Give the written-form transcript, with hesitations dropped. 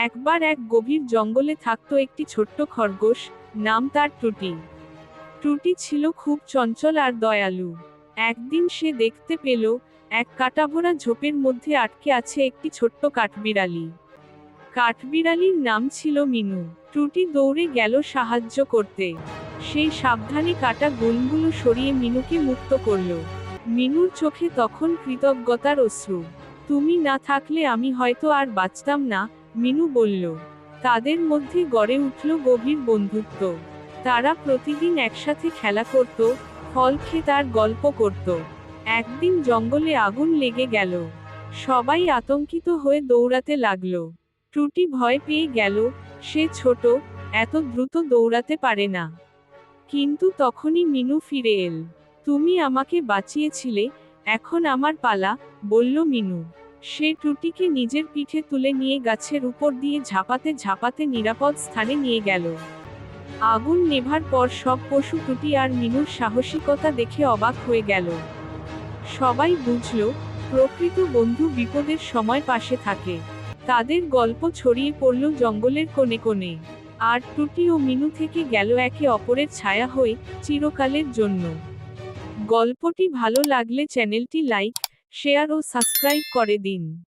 একবার এক গভীর জঙ্গলে থাকতো একটি ছোট্ট খরগোশ, নাম তার টুটি। টুটি ছিল খুব চঞ্চল আর দয়ালু। একদিন সে দেখতে পেল, এক কাঁটাভরা ঝোপের মধ্যে আটকে আছে একটি ছোট্ট কাঠবিড়ালি। কাঠবিড়ালির নাম ছিল মিনু। টুটি দৌড়ে গেল সাহায্য করতে। সেই সাবধানে কাটা গুলগুলো সরিয়ে মিনুকে মুক্ত করল। মিনুর চোখে তখন কৃতজ্ঞতার অশ্রু। তুমি না থাকলে আমি হয়তো আর বাঁচতাম না, মিনু বলল। তাদের মধ্যে গড়ে উঠল গভীর বন্ধুত্ব। তারা প্রতিদিন একসাথে খেলা করত, ফল খেত আর গল্প করত। একদিন জঙ্গলে আগুন লেগে গেল। সবাই আতঙ্কিত হয়ে দৌড়াতে লাগলো। টুটি ভয় পেয়ে গেল, সে ছোট, এত দ্রুত দৌড়াতে পারে না। কিন্তু তখনই মিনু ফিরে এল। তুমি আমাকে বাঁচিয়েছিলে, এখন আমার পালা, বলল মিনু। সে টুটিকে নিজের পিঠে তুলে নিয়ে গাছের উপর দিয়ে ঝাঁপাতে ঝাঁপাতে নিরাপদ স্থানে নিয়ে গেল। আগুন নেভার পর সব পশু টুটি আর মিনুর সাহসিকতা দেখে অবাক হয়ে গেল। সবাই বুঝল, প্রকৃত বন্ধু বিপদের সময় পাশে থাকে। তাদের গল্প ছড়িয়ে পড়ল জঙ্গলের কোণে কোণে। আর টুটি ও মিনু থেকে গেল একে অপরের ছায়া হয়ে, চিরকালের জন্য। গল্পটি ভালো লাগলে চ্যানেলটি লাইক, শেয়ার ও সাবস্ক্রাইব করে দিন।